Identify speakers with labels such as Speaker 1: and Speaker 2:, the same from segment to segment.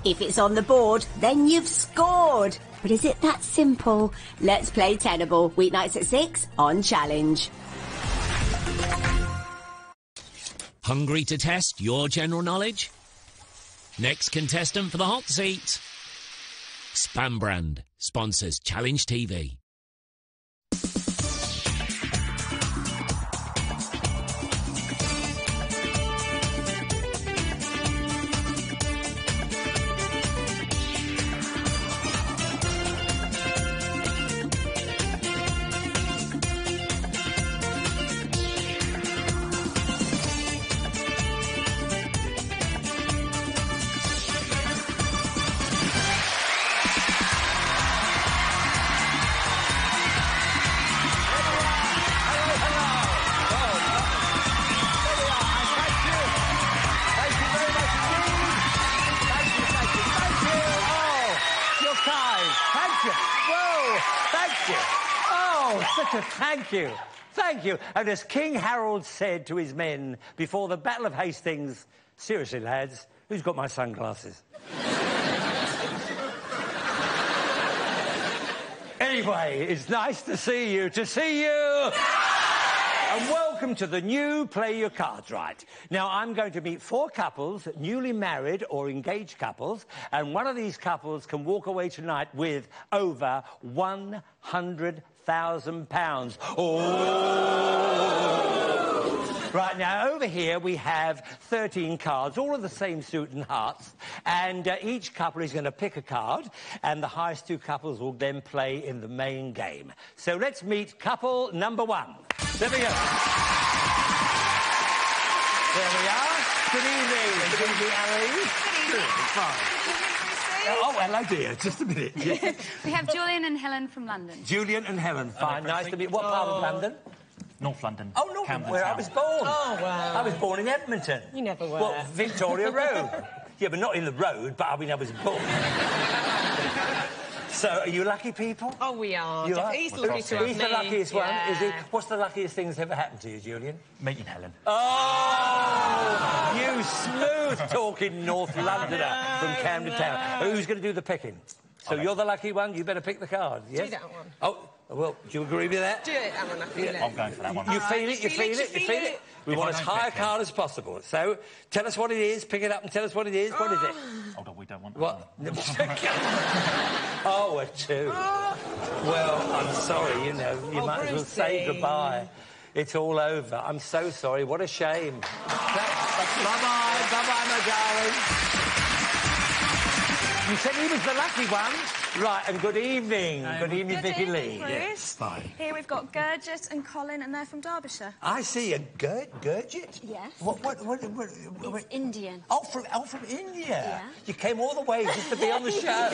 Speaker 1: If it's on the board, then you've scored. But is it that simple? Let's play Tenable, weeknights at 6 on Challenge.
Speaker 2: Hungry to test your general knowledge? Next contestant for the hot seat. Spam Brand sponsors Challenge TV.
Speaker 3: Thank you. Thank you. And as King Harold said to his men before the Battle of Hastings, seriously, lads, who's got my sunglasses? Anyway, it's nice to see you, And welcome to the new Play Your Cards Right. Now, I'm going to meet 4 couples, newly married or engaged couples, and one of these couples can walk away tonight with over £100,000. Oh! Right, now, over here we have 13 cards, all of the same suit and hearts, and each couple is going to pick a card, and the highest 2 couples will then play in the main game. So let's meet couple number 1. There we go. There we are. Good evening. Good evening, Ali.
Speaker 4: Good evening.
Speaker 3: Fine. Oh, hello, dear. Just a minute.
Speaker 4: We have Julian and Helen from London.
Speaker 3: Julian and Helen. Fine. Nice to meet you. What part of London?
Speaker 5: North London.
Speaker 3: Oh, North London, where I was born.
Speaker 6: Oh, wow.
Speaker 3: I was born in Edmonton.
Speaker 6: You never were.
Speaker 3: Well, Victoria Road. Yeah, but not in the road, but I mean, I was born. So, are you lucky people?
Speaker 6: Oh, we are.
Speaker 3: You are?
Speaker 6: He's lucky to have
Speaker 3: He's the luckiest one, is he?
Speaker 6: Yeah.
Speaker 3: What's the luckiest thing that's ever happened to you, Julian?
Speaker 5: Meeting Helen.
Speaker 3: Oh! You smooth-talking North Londoner from Camden Town. Who's going to do the picking? So you're the lucky one, you better pick the card, yes?
Speaker 6: Do that one.
Speaker 3: Oh, well, do you agree with that?
Speaker 6: Do it, Alan, I feel it.
Speaker 5: I'm going for that one.
Speaker 3: You feel it, you feel it, you feel it. We want as high a card as possible. So, tell us what it is, pick it up and tell us what it is. What is it?
Speaker 5: Hold on, we don't want that
Speaker 3: What?
Speaker 5: one.
Speaker 3: Oh, a 2. Well, I'm sorry, you know, you might as well say goodbye. It's all over. I'm so sorry. What a shame. Bye-bye. Bye-bye, my darling. You said he was the lucky one. Right, and good evening. Good evening, Vicky Lee.
Speaker 4: Bruce.
Speaker 3: Yes, fine.
Speaker 4: Here we've got Gurjit and Colin, and they're from Derbyshire.
Speaker 3: I see a Gurjit?
Speaker 4: Yes.
Speaker 3: What?
Speaker 4: It's Indian.
Speaker 3: Oh, from India?
Speaker 4: Yeah.
Speaker 3: You came all the way just to be on the show.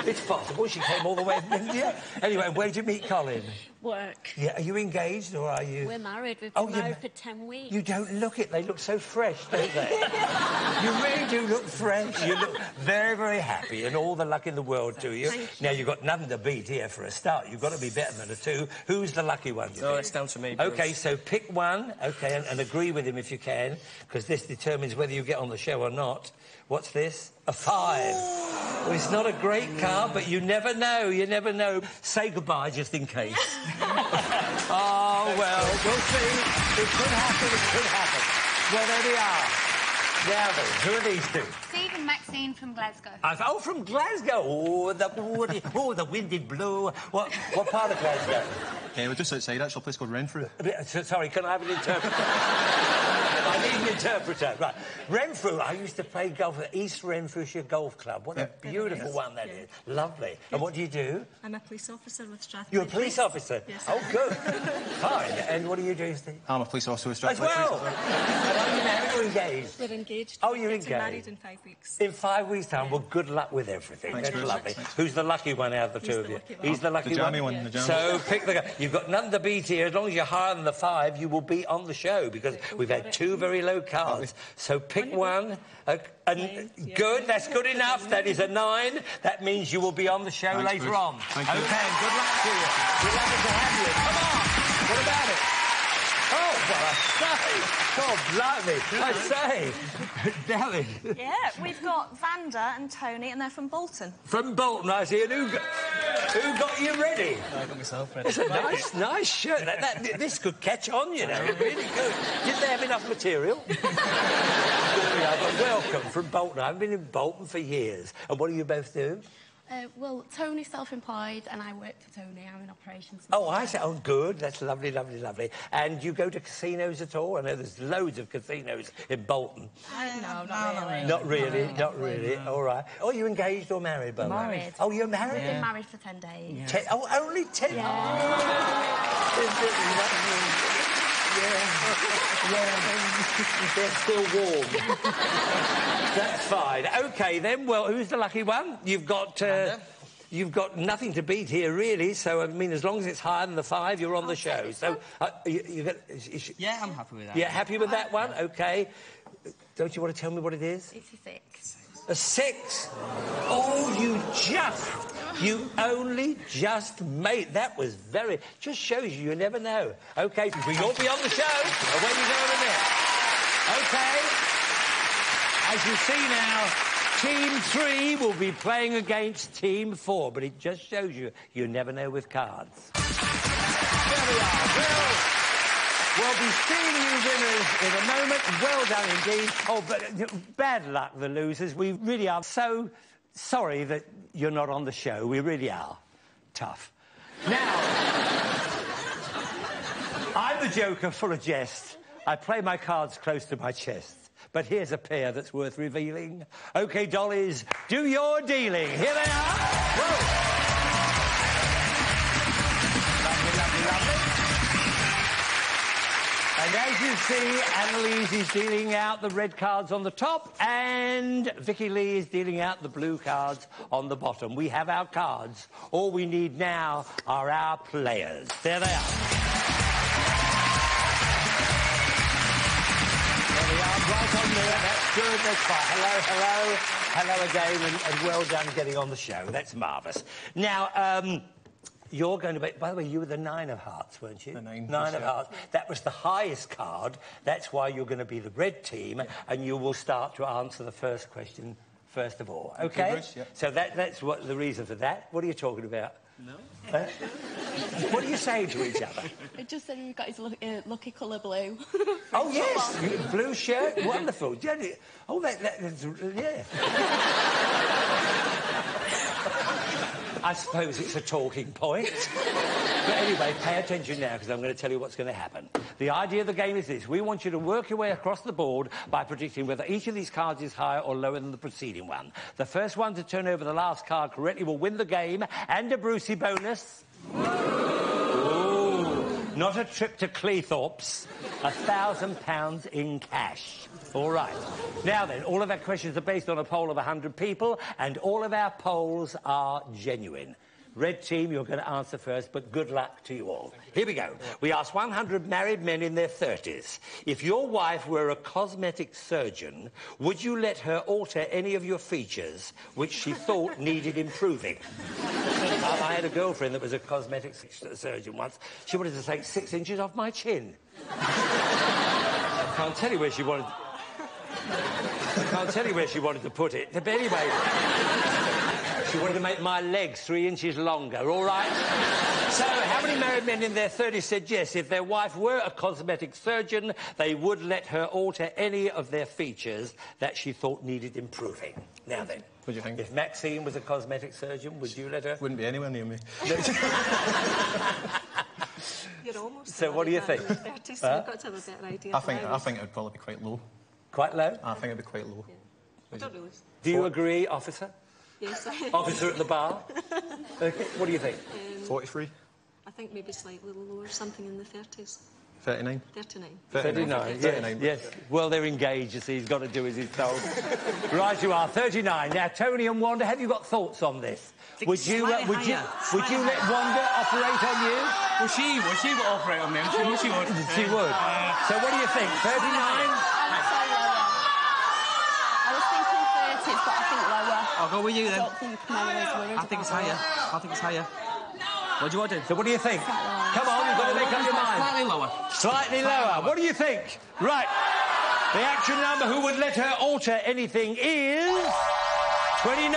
Speaker 3: It's possible she came all the way from India. Anyway, where did you meet Colin?
Speaker 7: Work.
Speaker 3: Yeah, are you engaged or are you...
Speaker 7: We're married. We've been married for 10 weeks.
Speaker 3: You don't look it. They look so fresh, don't they? You really do look fresh. You look very, very happy and all the luck in the world to you. Now, you've got nothing to beat here for a start. You've got to be better than a 2. Who's the lucky one?
Speaker 6: No, it's down to me, Bruce.
Speaker 3: OK, so pick one, OK, and agree with him if you can, because this determines whether you get on the show or not. What's this? A 5. Well, it's not a great card, but you never know. You never know. Say goodbye just in case. Oh, well, we'll see. It could happen. It could happen. Well, there we are. Now then, who are these 2?
Speaker 4: Steve and Maxine from Glasgow.
Speaker 3: Oh, from Glasgow. Oh, the wind did blow. What part of Glasgow?
Speaker 5: We're just outside, actually, a place called Renfrew.
Speaker 3: Sorry, can I have an interpreter? I need an interpreter. Right. Renfrew, I used to play golf at East Renfrewshire Golf Club. What a beautiful one that is. Lovely. And what do you do?
Speaker 7: I'm a police officer with Strathclyde.
Speaker 3: You're a police officer?
Speaker 7: Yes.
Speaker 3: Oh, good. Fine. And what do you do, Steve?
Speaker 5: I'm a police officer with
Speaker 3: As
Speaker 5: Strathclyde.
Speaker 3: well? And are you married or engaged?
Speaker 7: We're engaged.
Speaker 3: Oh, you're
Speaker 7: We're
Speaker 3: engaged.
Speaker 7: married in 5 weeks.
Speaker 3: In 5 weeks' time? Well, good luck with everything.
Speaker 5: Thanks,
Speaker 3: That's
Speaker 5: Bruce.
Speaker 3: lovely.
Speaker 5: Thanks.
Speaker 3: Who's the lucky one out of the 2 of you? He's the lucky
Speaker 5: The jammy
Speaker 3: one?
Speaker 5: one. The jammy.
Speaker 3: So pick the guy. You've got nothing to beat here. As long as you're higher than the 5, you will be on the show because we've had 2 very low cards. So pick one. Good. That's good enough. That is a 9. That means you will be on the show later
Speaker 5: Bruce.
Speaker 3: on.
Speaker 5: Thank you.
Speaker 3: OK, good luck to you. We're lucky to have you. Come on. What about it? Oh, what a sight. God, blimey. I say. Darren.
Speaker 4: Yeah, we've got Vanda and Tony, and they're from Bolton.
Speaker 3: From Bolton, I see. And who got you ready?
Speaker 6: I got myself ready.
Speaker 3: It's a nice shirt. This could catch on, you know. Really good. Did they have enough material? Welcome from Bolton. I've been in Bolton for years. And what do you both do?
Speaker 8: Well, Tony's self-employed and I work for Tony. I'm in operations.
Speaker 3: Oh, I see. Oh, good. That's lovely, lovely, lovely. And you go to casinos at all? I know there's loads of casinos in Bolton.
Speaker 8: No, not really.
Speaker 3: Not really, not really. All right. Oh, you engaged or married, by the way?
Speaker 8: Married.
Speaker 3: Oh, you're married?
Speaker 8: We've been married for 10 days.
Speaker 3: Yeah. Only 10? They're still warm. That's fine. OK, then, well, who's the lucky one? You've got nothing to beat here, really, so, I mean, as long as it's higher than the 5, you're on the show. So,
Speaker 6: Yeah, I'm happy with that.
Speaker 3: Yeah, happy with that one? OK. Don't you want to tell me what it is?
Speaker 8: It's a 6.
Speaker 3: A 6? Oh, you only just made... That was very... Just shows you never know. OK, you'll be on the show. Away you go in a minute. OK. As you see now, Team 3 will be playing against Team 4, but it just shows you never know with cards. There we are. We'll be seeing you winners in a moment. Well done indeed. Oh, but bad luck, the losers. We really are so sorry that you're not on the show. We really are. Tough. Now, I'm the Joker full of jest. I play my cards close to my chest. But here's a pair that's worth revealing. OK, dollies, do your dealing. Here they are. Whoa. Lovely, lovely, lovely. And as you see, Annalise is dealing out the red cards on the top and Vicky Lee is dealing out the blue cards on the bottom. We have our cards. All we need now are our players. There they are. There we are, right on there. That's good, that's fine. Hello again, and well done getting on the show. That's marvellous. Now, you're going to be... By the way, you were the 9 of hearts, weren't you?
Speaker 5: The 9.
Speaker 3: 9 of hearts. That was the highest card. That's why you're going to be the red team, and you will start to answer the first question first of all. OK?
Speaker 5: Bruce, yeah.
Speaker 3: So that's what the reason for that. What are you talking about?
Speaker 6: No.
Speaker 3: What are you saying to each other?
Speaker 8: I just said he got his lucky colour blue.
Speaker 3: Oh, yes. Blue shirt. Wonderful. Oh, that's... Yeah. I suppose it's a talking point. But anyway, pay attention now, because I'm going to tell you what's going to happen. The idea of the game is this. We want you to work your way across the board by predicting whether each of these cards is higher or lower than the preceding one. The first one to turn over the last card correctly will win the game, and a Brucey bonus. Ooh, not a trip to Cleethorpes. £1,000 in cash. All right. Now then, all of our questions are based on a poll of 100 people, and all of our polls are genuine. Red team, you're going to answer first, but good luck to you all. Here we go. We asked 100 married men in their 30s. If your wife were a cosmetic surgeon, would you let her alter any of your features which she thought needed improving? I had a girlfriend that was a cosmetic surgeon once. She wanted to take 6 inches off my chin. I can't tell you where she wanted... I can't tell you where she wanted to put it. But anyway, she wanted to make my legs 3 inches longer, all right? So, how many married men in their 30s said yes, if their wife were a cosmetic surgeon, they would let her alter any of their features that she thought needed improving? Now then,
Speaker 5: what do you think?
Speaker 3: If Maxine was a cosmetic surgeon, would you let her?
Speaker 5: Wouldn't be anywhere near me.
Speaker 7: You're almost...
Speaker 3: So, what do you think?
Speaker 7: 30, so you've got to have a better idea.
Speaker 5: I think it would probably be quite low.
Speaker 3: Quite low?
Speaker 5: I think it'd be quite low.
Speaker 7: Yeah. I don't really...
Speaker 3: Do you agree, officer?
Speaker 7: Yes.
Speaker 3: Officer at the bar? Okay. What do you think?
Speaker 5: 43?
Speaker 7: I think maybe slightly lower, something in the 30s.
Speaker 5: 39?
Speaker 7: 39.
Speaker 3: 39, yes,
Speaker 5: 39.
Speaker 3: yes. Well, they're engaged, you see. He's got to do as he's told. Right, you are. 39. Now, Tony and Wanda, have you got thoughts on this? Would you let Wanda operate on you?
Speaker 6: Well, she would operate on me. I'm sure she would.
Speaker 3: She would. So what do you think? 39?
Speaker 8: I was thinking 30s, but I think lower.
Speaker 6: I'll go with you then.
Speaker 8: I don't think Mary's worried
Speaker 6: I think it's higher. I think it's higher. What do you want to do?
Speaker 3: So what do you think? Come on, you've got to make up your mind.
Speaker 6: Slightly lower.
Speaker 3: Slightly lower. What do you think? Right. The actual number who would let her alter anything is 29.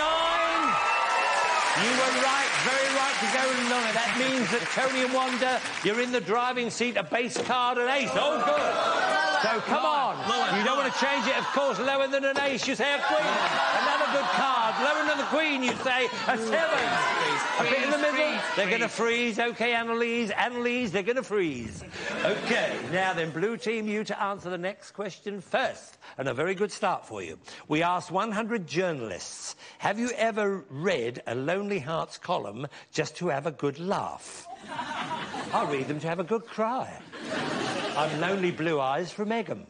Speaker 3: You were right, very right to go lower. That means that Tony and Wanda, you're in the driving seat, a base card, an ace. Oh, good. So come on. You don't want to change it, of course. Lower than an ace, you say a queen. Another good card. Lower than the queen, you say a 7. A bit in the middle. They're going to freeze. OK, Annalise. Annalise, they're going to freeze. OK, now then, blue team, you to answer the next question first. And a very good start for you. We asked 100 journalists, have you ever read a Lonely Hearts column just to have a good laugh? I read them to have a good cry. I'm Lonely Blue Eyes from Egham.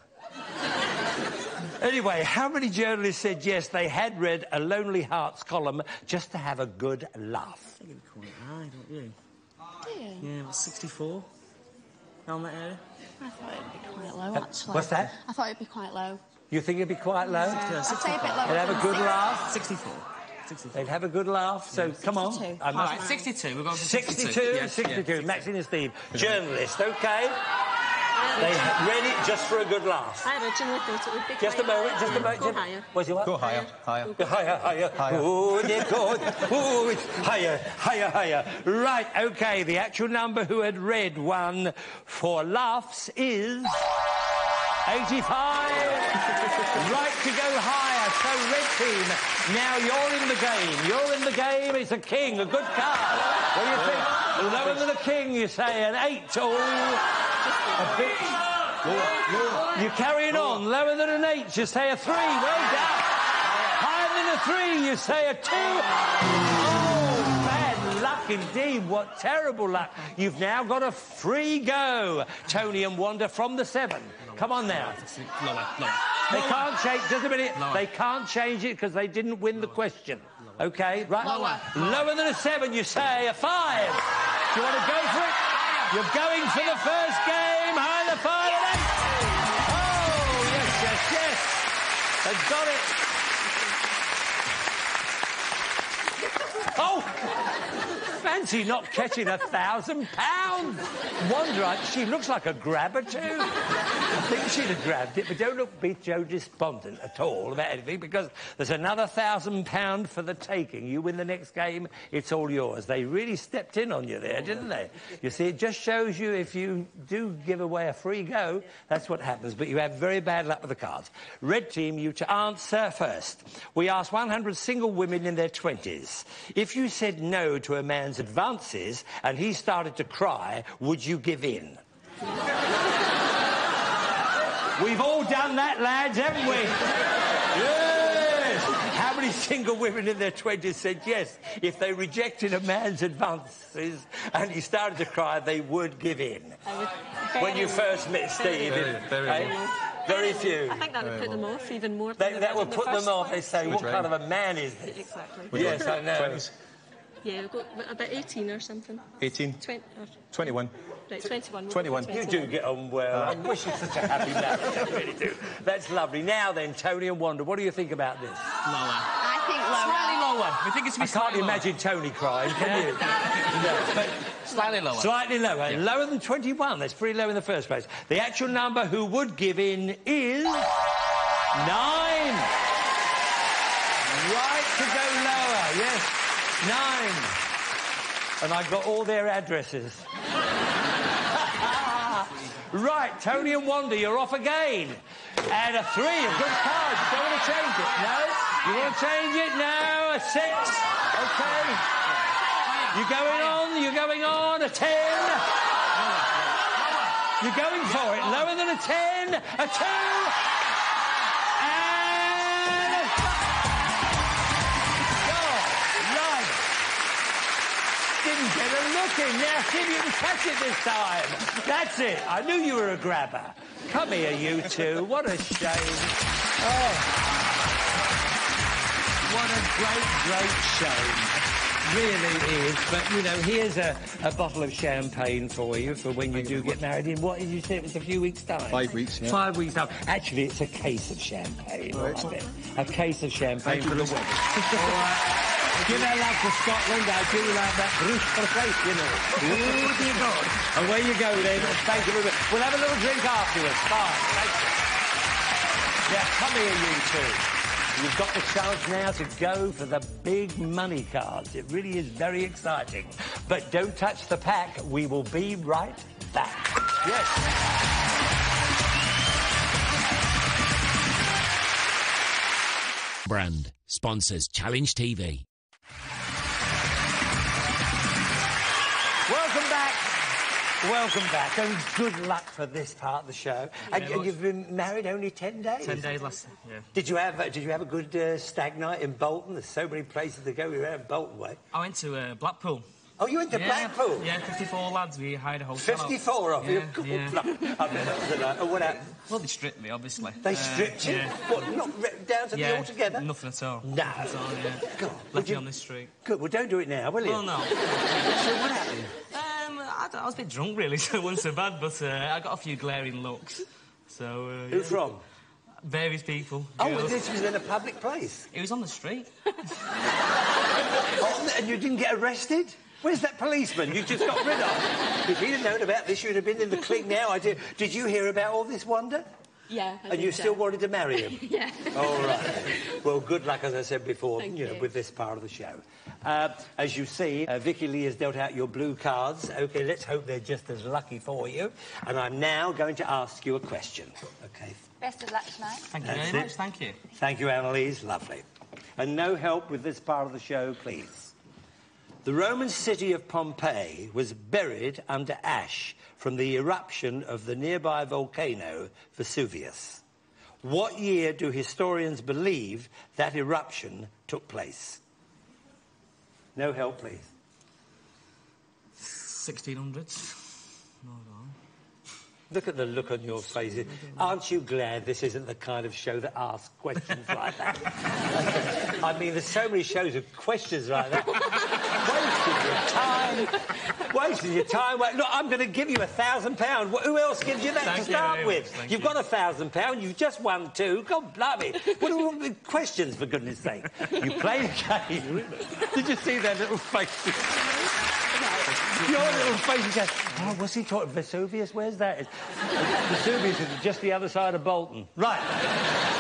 Speaker 3: Anyway, how many journalists said yes, they had read a Lonely Hearts column just to have a good laugh?
Speaker 6: I think you'd call it high, don't you?
Speaker 8: Do you?
Speaker 6: Yeah, about 64. Down that area.
Speaker 8: I thought it'd be quite low, actually.
Speaker 3: What's that?
Speaker 8: I thought it'd be quite low.
Speaker 3: You think it'd be quite low?
Speaker 8: I'd say a bit lower.
Speaker 3: They'd have a good laugh?
Speaker 6: 64. 64.
Speaker 3: They'd have a all laugh, so come on.
Speaker 8: 62.
Speaker 3: I must...
Speaker 6: All right, 62. We're going for
Speaker 3: 62?
Speaker 6: Yes,
Speaker 3: 62.
Speaker 6: Yeah,
Speaker 3: Maxine and Steve. Journalist, OK? They read it just for a good laugh.
Speaker 7: I originally thought it would be
Speaker 3: Just a moment, just a moment.
Speaker 7: Go higher.
Speaker 3: Was it what?
Speaker 5: Go higher, higher.
Speaker 3: Higher, higher. Oh, they're good. Oh, it's higher, higher, higher. Right, OK, the actual number who had read one for laughs is 85. Right to go higher. So, red team, now you're in the game. You're in the game. It's a king, a good card. What do you think? Lower than a king, you say, an 8. Oh, a bit. You're carrying on. Lower than an 8, you say a 3. Well done. Higher than a 3, you say a 2. Oh, bad luck indeed. What terrible luck. You've now got a free go, Tony and Wanda, from the 7. Come on now.
Speaker 6: Lower.
Speaker 3: They can't change. Just a minute.
Speaker 6: Lower.
Speaker 3: They can't change it because they didn't win the question. OK? Right? Lower than a 7, you say a 5. Do you want to go for it? You're going for the first game. Higher than 5 and 8. Oh, yes. They've got it. Oh! Fancy not catching £1,000. Wonder, she looks like a grabber too. I think she'd have grabbed it, but don't look so despondent at all about anything, because there's another £1,000 for the taking. You win the next game, it's all yours. They really stepped in on you there, didn't they? You see, it just shows you if you do give away a free go, that's what happens. But you have very bad luck with the cards. Red team, you to answer first. We asked 100 single women in their 20s. If you said no to a man's advances and he started to cry, would you give in? We've all done that, lads, haven't we? Yes! How many single women in their 20s said yes, if they rejected a man's advances and he started to cry, they would give in? When you first met Steve, very few.
Speaker 7: I think that would put them off even more.
Speaker 3: That would put them off. They say, what kind of a man is this?
Speaker 7: Exactly.
Speaker 3: Yes, I know.
Speaker 5: 20s?
Speaker 7: Yeah, we've got about 18 or something.
Speaker 5: 18?
Speaker 7: 21.
Speaker 5: 21.
Speaker 7: Right, 21.
Speaker 5: 21.
Speaker 3: You do get on well. I'm wishing such a happy marriage, I really do. That's lovely. Now then, Tony and Wanda, what do you think about this?
Speaker 6: Lower.
Speaker 8: I think lower.
Speaker 6: Slightly lower. We think it's
Speaker 3: I can't imagine Tony crying, can you? No, but
Speaker 6: slightly lower.
Speaker 3: Slightly lower. Yeah. Lower than 21. That's pretty low in the first place. The actual number who would give in is 9. Right to go lower, yes. 9. And I've got all their addresses. Right, Tony and Wanda, you're off again. And a 3, a good card. You don't want to change it, no? You want to change it? No, a 6. OK. You're going on, a 10. You're going for it. Lower than a 10, a 2. Didn't get a look in. Now, see if you can catch it this time. That's it. I knew you were a grabber. Come here, you two. What a shame. Oh. What a great shame. Really is. But, you know, here's a bottle of champagne for you for when you do get married in, what did you say? It was a few weeks' time?
Speaker 5: 5 weeks, yeah.
Speaker 3: 5 weeks' time. Actually, it's a case of champagne. Right. A case of champagne for the wedding. All right. Give our love to Scotland. I do love that Bruce Forsyth, you know. Ooh, dear God. Away you go, then. Thank you very much. We'll have a little drink afterwards. Fine. Thank you. Yeah, come here, you two. You've got the chance now to go for the big money cards. It really is very exciting. But don't touch the pack. We will be right back. Yes.
Speaker 2: Brand sponsors Challenge TV.
Speaker 3: Welcome back. Welcome back, and good luck for this part of the show. And you've been married only 10 days?
Speaker 6: 10 days last, yeah.
Speaker 3: Did you have a good stag night in Bolton? There's so many places to go. We were out in Bolton way.
Speaker 6: I went to Blackpool.
Speaker 3: Oh, you went to Blackpool?
Speaker 6: Yeah, 54 lads. We hired a hotel.
Speaker 3: 54 of you?
Speaker 6: Yeah,
Speaker 3: Good
Speaker 6: yeah.
Speaker 3: luck. I mean, that was a night. Oh, what happened?
Speaker 6: Well, they stripped me, obviously.
Speaker 3: They stripped you?
Speaker 6: Yeah.
Speaker 3: What, not down to the altogether?
Speaker 6: Nothing at all.
Speaker 3: No.
Speaker 6: Nothing at all, yeah.
Speaker 3: God,
Speaker 6: Left me on the street.
Speaker 3: Good, well, don't do it now, will you?
Speaker 6: Well, no.
Speaker 3: So what happened?
Speaker 6: I was a bit drunk, really, so it wasn't so bad, but I got a few glaring looks. So,
Speaker 3: Who from?
Speaker 6: Various people.
Speaker 3: Oh,
Speaker 6: girls.
Speaker 3: well, this was in a public place?
Speaker 6: It was on the street.
Speaker 3: Oh, and you didn't get arrested? Where's that policeman you just got rid of? If he'd have known about this, you'd have been in the clique now. Did you hear about all this wonder?
Speaker 8: Yeah.
Speaker 3: And you still wanted to marry him?
Speaker 8: Yeah.
Speaker 3: All right. Well, good luck, as I said before,
Speaker 8: Thank
Speaker 3: you know,
Speaker 8: you.
Speaker 3: with this part of the show. As you see, Vicky Lee has dealt out your blue cards. OK, let's hope they're just as lucky for you. And I'm now going to ask you a question. OK.
Speaker 4: Best of luck tonight.
Speaker 6: Thank you
Speaker 3: That's
Speaker 6: very
Speaker 3: it.
Speaker 6: much, thank you.
Speaker 3: Thank you, Annalise. Lovely. And no help with this part of the show, please. The Roman city of Pompeii was buried under ash from the eruption of the nearby volcano Vesuvius. What year do historians believe that eruption took place? No help, please.
Speaker 6: 1600s. No, no.
Speaker 3: Look at the look on your faces. Aren't you glad this isn't the kind of show that asks questions like that? I mean, there's so many shows with questions like that. Wasting your time. Look, I'm going to give you £1,000. Who else gives you that to start with? You've got £1,000. You've just won 2. God blimey. What are all the questions, for goodness sake? You play a game. Did you see their little faces? Your little face, you go, oh, what's he talking? Vesuvius? Where's that? Vesuvius is just the other side of Bolton. Right.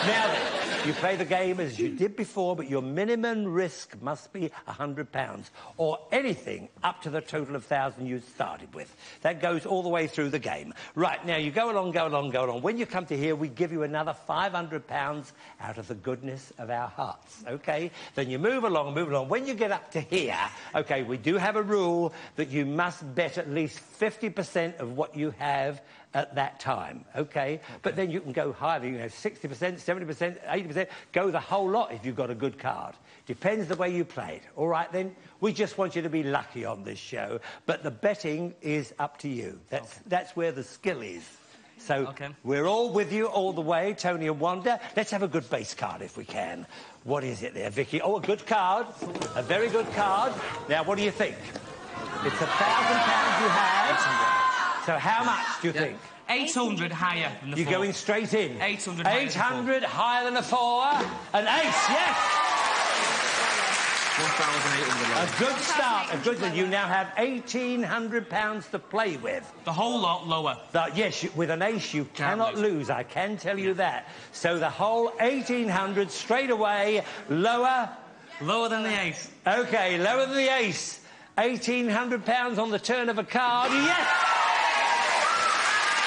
Speaker 3: Now then, you play the game as you did before, but your minimum risk must be £100, or anything up to the total of 1,000 you started with. That goes all the way through the game. Right, now you go along, go along, go along. When you come to here, we give you another £500 out of the goodness of our hearts, OK? Then you move along, move along. When you get up to here, OK, we do have a rule that you must bet at least 50% of what you have at that time, OK? But then you can go higher, you know, 60%, 70%, 80%, go the whole lot if you've got a good card. Depends the way you play it. All right, then? We just want you to be lucky on this show, but the betting is up to you. That's where the skill is. So we're all with you all the way, Tony and Wanda. Let's have a good base card if we can. What is it there, Vicky? Oh, a good card. A very good card. Now, what do you think? It's £1,000 you have. So how much do you think?
Speaker 6: 800 higher than the 4.
Speaker 3: You're going straight in.
Speaker 6: 800 higher
Speaker 3: 800 higher than a 4. An ace, yes.
Speaker 6: 1,800.
Speaker 3: A good start. A good one. You now have £1,800 to play with.
Speaker 6: The whole lot lower.
Speaker 3: Yes, with an ace you cannot lose. I can tell you that. So the whole 1,800 straight away, lower.
Speaker 6: Lower than the ace.
Speaker 3: OK, lower than the ace. £1,800 on the turn of a card. Yes!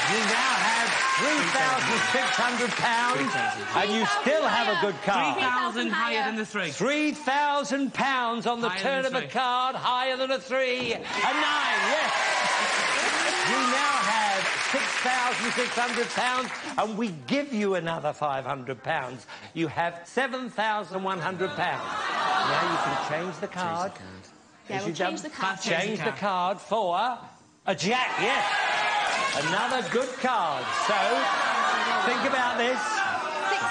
Speaker 3: You now have £3,600 and you still have a good card.
Speaker 6: 3,000 higher than the 3.
Speaker 3: £3,000 on the turn of a card, higher than a 3. A 9, yes. You now have £6,600 and we give you another £500. You have £7,100. Now you can change the card.
Speaker 8: Yeah, we'll change the card.
Speaker 3: Change the card for a jack, yes. Another good card. So, think about this.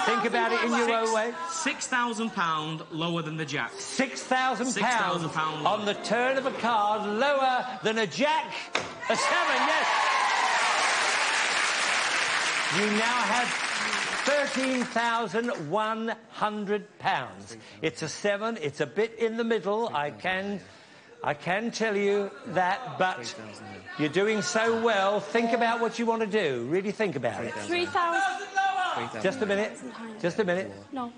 Speaker 3: Think about it in your own way.
Speaker 6: £6,000 lower than the jack.
Speaker 3: £6,000 on the turn of a card, lower than a jack. A 7, yes. You now have £13,100. It's a 7. It's a bit in the middle. I can tell you that, but you're doing so well. Think about what you want to do. Really think about it.
Speaker 8: 3,000.
Speaker 3: Just a minute. Just a minute.
Speaker 8: No.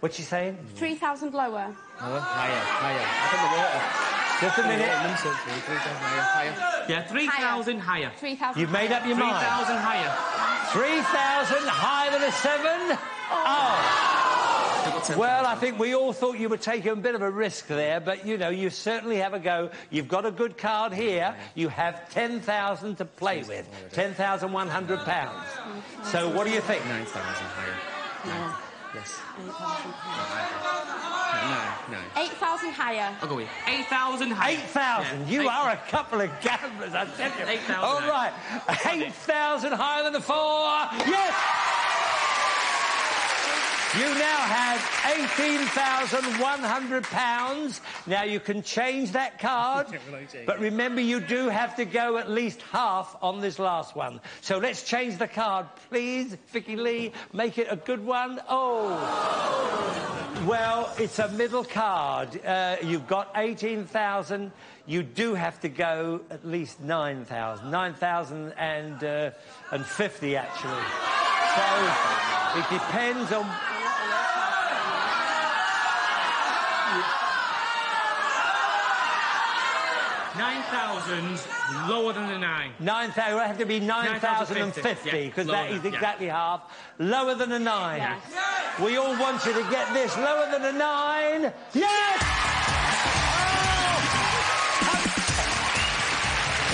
Speaker 3: What's she saying?
Speaker 8: 3,000 lower.
Speaker 9: Higher. I think the water.
Speaker 3: Just a minute.
Speaker 9: 3,000 higher.
Speaker 6: Yeah, 3,000 higher.
Speaker 8: 3,000.
Speaker 3: You've made up your mind.
Speaker 6: 3,000 higher.
Speaker 3: 3,000 higher than a 7? Oh. Well, I think we all thought you were taking a bit of a risk there, but, you know, you certainly have a go. You've got a good card here. You have 10,000 to play with. £10,100. So what do you think?
Speaker 9: 9,000 higher.
Speaker 8: No.
Speaker 9: Yes.
Speaker 8: 8,000 higher.
Speaker 9: No.
Speaker 8: 8,000 higher.
Speaker 6: I'll go with 8,000 higher.
Speaker 3: 8,000.
Speaker 6: Yeah,
Speaker 3: You are a couple of gamblers, I tell you.
Speaker 6: 8,000
Speaker 3: All right. 8,000 higher than the 4. Yes! You now have £18,100. Now, you can change that card, but remember, you do have to go at least half on this last one. So let's change the card, please, Vicky Lee. Make it a good one. Oh. Well, it's a middle card. You've got 18,000. You do have to go at least 9,000. 9,050, actually. So it depends on...
Speaker 6: 9,000 lower than the 9.
Speaker 3: 9,000. It would have to be 9,050 because that is exactly half. Lower than a 9.
Speaker 8: Yes.
Speaker 3: We all want you to get this. Lower than a 9. Yes! Oh!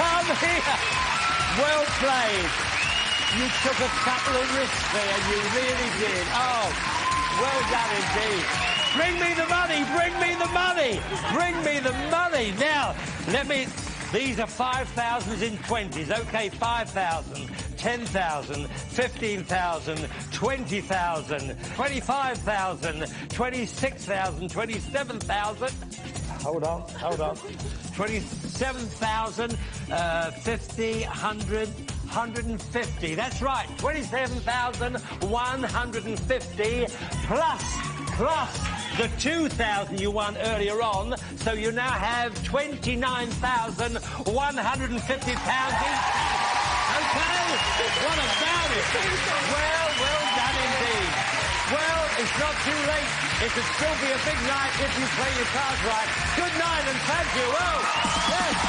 Speaker 3: Come here. Well played. You took a couple of risks there. You really did. Oh, well done indeed. Bring me the money! Bring me the money! Bring me the money! Now, these are 5,000s in 20s. OK, 5,000, 10,000, 15,000, 20,000, 25,000, 26,000, 27,000. Hold on. 27,000, 50, 100, 150. That's right, 27,150 plus the 2,000 you won earlier on, so you now have £29,150 each. Okay, what about it? Well done indeed. Well, it's not too late. It could still be a big night if you play your cards right. Good night and thank you. Oh, yes.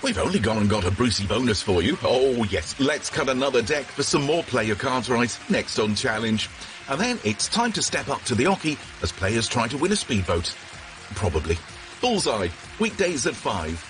Speaker 10: We've only gone and got a Brucey bonus for you. Oh, yes, let's cut another deck for some more Play Your Cards Right next on Challenge. And then it's time to step up to the Ocky as players try to win a speedboat. Probably. Bullseye, weekdays at 5.